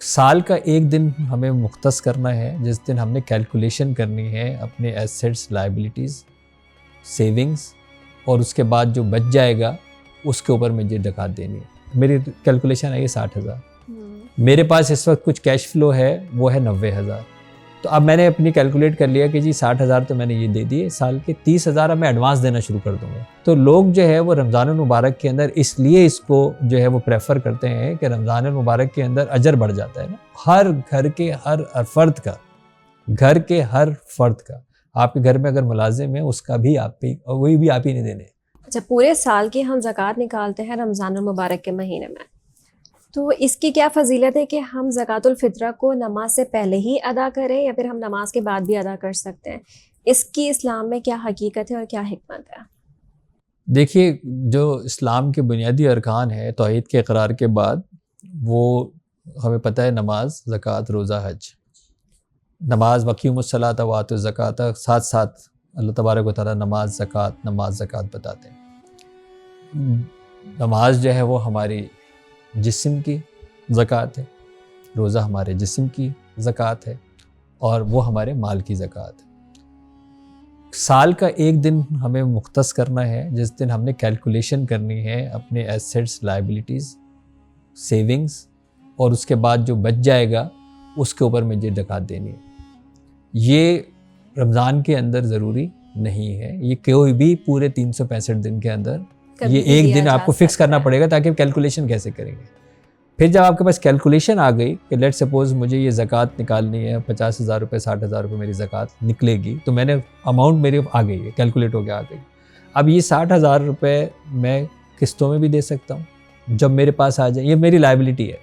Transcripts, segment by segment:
साल का एक दिन हमें मुख्तस करना है, जिस दिन हमने कैलकुलेशन करनी है अपने एसेट्स, लायबिलिटीज़, सेविंग्स, और उसके बाद जो बच जाएगा उसके ऊपर मुझे ज़कात देनी है। मेरी कैलकुलेशन है ये 60,000। मेरे पास इस वक्त कुछ कैश फ्लो है, वो है 90,000। तो अब मैंने अपनी कैलकुलेट कर लिया कि जी 60,000 तो मैंने ये दे दिए, साल के 30,000 अब मैं एडवांस देना शुरू कर दूंगा। तो लोग जो है वो रमज़ान मुबारक के अंदर इसलिए इसको जो है वो प्रेफर करते हैं कि रमज़ान मुबारक के अंदर अजर बढ़ जाता है ना, हर घर के हर फर्द का, घर के हर फर्द का। आपके घर में अगर मुलाजिम है उसका भी आप पे, वही भी आप ही नहीं देने। अच्छा, पूरे साल की हम ज़कात निकालते हैं रमज़ान मुबारक के महीने में, तो इसकी क्या फजीलत है कि हम ज़कातुल फित्रा को नमाज से पहले ही अदा करें या फिर हम नमाज के बाद भी अदा कर सकते हैं? इसकी इस्लाम में क्या हकीकत है और क्या हिकमत है? देखिए, जो इस्लाम के बुनियादी अरकान है तौहीद के इकरार के बाद, वो हमें पता है नमाज, ज़कात, रोज़ा, हज। नमाज वक़ीमुस्सलात व आतुज़ ज़कात, साथ साथ अल्लाह तबारक व तआला नमाज ज़कात बताते हैं। नमाज जो है वो हमारी जिस्म की ज़कात है, रोज़ा हमारे जिस्म की ज़कात है, और वो हमारे माल की ज़कात है। साल का एक दिन हमें मुख्तस करना है, जिस दिन हमने कैलकुलेशन करनी है अपने एसेट्स, लायबिलिटीज़, सेविंग्स, और उसके बाद जो बच जाएगा उसके ऊपर मुझे ज़कात देनी है। ये रमज़ान के अंदर ज़रूरी नहीं है, ये कोई भी पूरे 365 दिन के अंदर ये एक दिन आपको फिक्स करना पड़ेगा, ताकि कैलकुलेशन कैसे करेंगे। फिर जब आपके पास कैलकुलेशन आ गई कि लेट्स सपोज मुझे ये ज़कात निकालनी है, 50,000 रुपये, 60,000 रुपये मेरी ज़कात निकलेगी, तो मैंने अमाउंट मेरे आ गई है, कैलकुलेट हो के आ गई। अब ये 60,000 रुपये मैं किस्तों में भी दे सकता हूँ, जब मेरे पास आ जाए। ये मेरी लायबिलिटी है,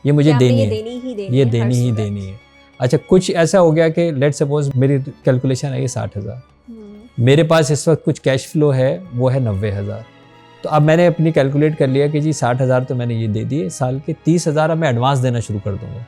ये मुझे देनी है, ये देनी ही देनी है। अच्छा, कुछ ऐसा हो गया कि लेट्स सपोज मेरी कैलकुलेशन है ये 60,000, मेरे पास इस वक्त कुछ कैश फ्लो है, वो है 90,000। तो अब मैंने अपनी कैलकुलेट कर लिया कि जी 60,000 तो मैंने ये दे दिए, साल के 30,000 अब मैं एडवांस देना शुरू कर दूंगा।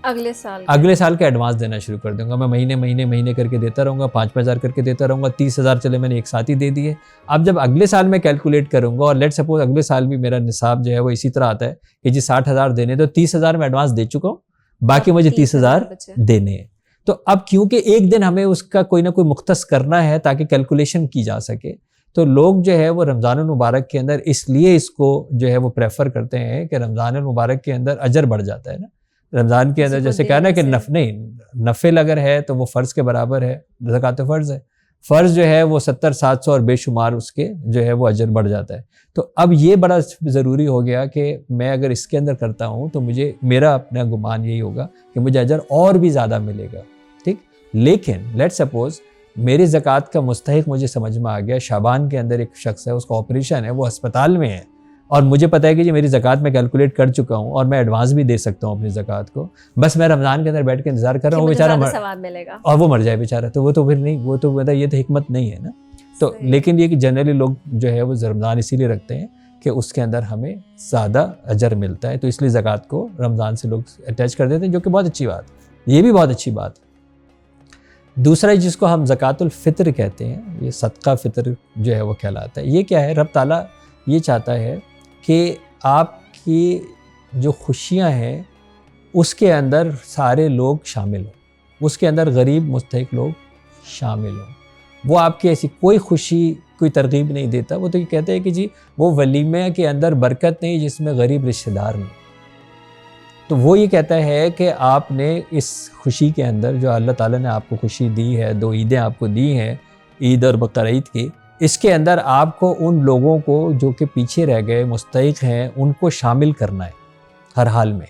अगले साल का एडवांस देना शुरू कर दूंगा। मैं महीने करके देता रहूँगा, 5,000 करके देता रहूँगा। 30,000 चले मैंने एक साथ ही दे दिए। अब जब अगले साल मैं कैलकुलेट करूँगा, और लेट सपोज अगले साल भी मेरा निसाब जो है वो इसी तरह आता है कि जी 60,000 देने, तो 30,000 मैं एडवांस दे चुका हूँ, बाकी मुझे 30,000 देने हैं। तो अब क्योंकि एक दिन हमें उसका कोई ना कोई मुख्तस करना है ताकि कैलकुलेशन की जा सके, तो लोग जो है वो रमज़ान मुबारक के अंदर इसलिए इसको जो है वो प्रेफर करते हैं कि रमज़ान मुबारक के अंदर अजर बढ़ जाता है ना। रमज़ान के अंदर जैसे कहना है कि नफिल अगर है तो वो फ़र्ज़ के बराबर है, ज़कात फ़र्ज़ है। फ़र्ज़ जो है वो 70, 700 और बेशुमार उसके जो है वो अजर बढ़ जाता है। तो अब ये बड़ा ज़रूरी हो गया कि मैं अगर इसके अंदर करता हूँ तो मुझे, मेरा अपना गुमान यही होगा कि मुझे अजर और भी ज़्यादा मिलेगा, ठीक। लेकिन लेट्स सपोज़ मेरी ज़कात का मुस्तहिक मुझे समझ में आ गया, शाबान के अंदर एक शख्स है, उसका ऑपरेशन है, वो अस्पताल में है, और मुझे पता है कि जी मेरी ज़कात मैं कैलकुलेट कर चुका हूँ और मैं एडवांस भी दे सकता हूँ अपनी ज़कात को, बस मैं रमज़ान के अंदर बैठ के इंतज़ार कर रहा हूँ, बेचारा मिलेगा और वो मर जाए बेचारा, तो वो तो फिर नहीं, वो तो मतलब ये तो हिकमत नहीं है ना। तो लेकिन ये कि जनरली लोग जो है वो रमज़ान इसीलिए रखते हैं कि उसके अंदर हमें ज़्यादा अजर मिलता है, तो इसलिए ज़कात को रमज़ान से लोग अटैच कर देते हैं, जो कि बहुत अच्छी बात, ये भी बहुत अच्छी बात है। दूसरा जिसको हम ज़कातुल फ़ित्र कहते हैं, ये सदका फ़ित्र जो है वो कहलाता है। ये क्या है, रब ताला ये चाहता है कि आपकी जो खुशियाँ हैं उसके अंदर सारे लोग शामिल हों, उसके अंदर गरीब मुस्तहिक लोग शामिल हों। वो आपकी ऐसी कोई खुशी, कोई तरगीब नहीं देता, वो तो ये कहते हैं कि जी वो वलीमे के अंदर बरकत नहीं जिसमें गरीब रिश्तेदार नहीं। तो वो ये कहता है कि आपने इस खुशी के अंदर जो अल्लाह ताला ने आपको खुशी दी है, 2 ईदें आपको दी हैं, ईद और बकर ईद की, इसके अंदर आपको उन लोगों को जो कि पीछे रह गए, मुस्तहिक हैं, उनको शामिल करना है हर हाल में।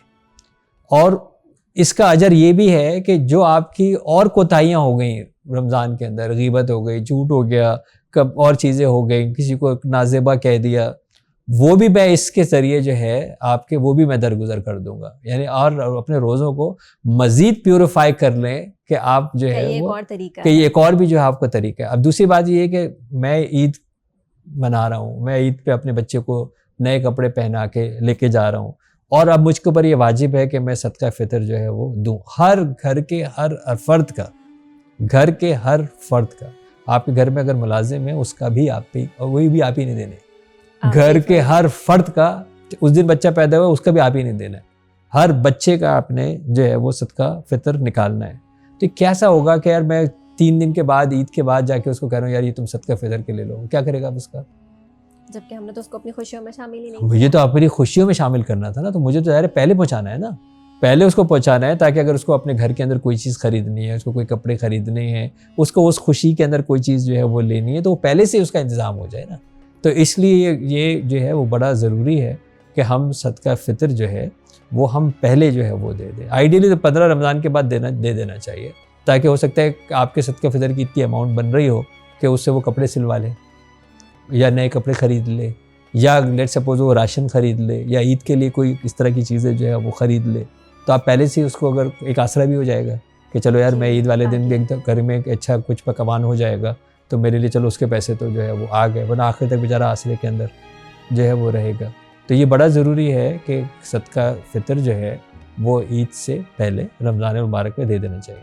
और इसका अजर ये भी है कि जो आपकी और कोताहियाँ हो गई रमज़ान के अंदर, गीबत हो गई, झूठ हो गया, कब और चीज़ें हो गई, किसी को नाज़ेबा कह दिया, वो भी मैं इसके ज़रिए जो है आपके, वो भी मैं दरगुजर कर दूंगा। यानी और अपने रोज़ों को मज़ीद प्योरीफाई कर लें कि आप जो है वो कि ये एक और भी जो है आपका तरीका है। अब दूसरी बात ये है कि मैं ईद मना रहा हूँ, मैं ईद पे अपने बच्चे को नए कपड़े पहना के लेके जा रहा हूँ, और अब मुझके ऊपर ये वाजिब है कि मैं सदका फ़ितर जो है वो दूँ हर घर के हर फर्द का, घर के हर फर्द का। आपके घर में अगर मुलाजिम है उसका भी आप पे, और वही भी आप ही नहीं देने, घर के हर फर्द का, उस दिन बच्चा पैदा हुआ उसका भी आप ही नहीं देना है। हर बच्चे का आपने जो है वो सदका फितर निकालना है। तो कैसा होगा कि यार मैं 3 दिन के बाद, ईद के बाद जाके उसको कह रहा हूँ यार ये तुम सदका फितर के ले लो, क्या करेगा आप उसका? जबकि हमने तो उसको अपनी खुशियों में शामिल ही नहीं मुझे तो अपनी खुशियों में शामिल करना था ना, तो मुझे तो यार पहले पहुंचाना है ना, पहले उसको पहुंचाना है, ताकि अगर उसको अपने घर के अंदर कोई चीज़ खरीदनी है, उसको कोई कपड़े खरीदने हैं, उसको उस खुशी के अंदर कोई चीज़ जो है वो लेनी है, तो वो पहले से उसका इंतज़ाम हो जाए ना। तो इसलिए ये जो है वो बड़ा ज़रूरी है कि हम सदका फ़ितर जो है वो हम पहले जो है वो दे दें। आइडियली तो 15 रमज़ान के बाद दे देना चाहिए, ताकि हो सकता है कि आपके सदका फ़ितर की इतनी अमाउंट बन रही हो कि उससे वो कपड़े सिलवा लें या नए कपड़े ख़रीद ले, या लेट सपोज वो राशन ख़रीद ले, या ईद के लिए कोई इस तरह की चीज़ें जो है वो ख़रीद ले। तो आप पहले से उसको अगर एक आसरा भी हो जाएगा कि चलो यार मैं ईद वाले दिन भी एकदम घर में एक अच्छा कुछ पकवान हो जाएगा, तो मेरे लिए चलो उसके पैसे तो जो है वो आ गए, वरना आखिर तक बेचारा आसरे के अंदर जो है वो रहेगा। तो ये बड़ा ज़रूरी है कि सदका फ़ितर जो है वो ईद से पहले रमज़ान मुबारक में दे देना चाहिए।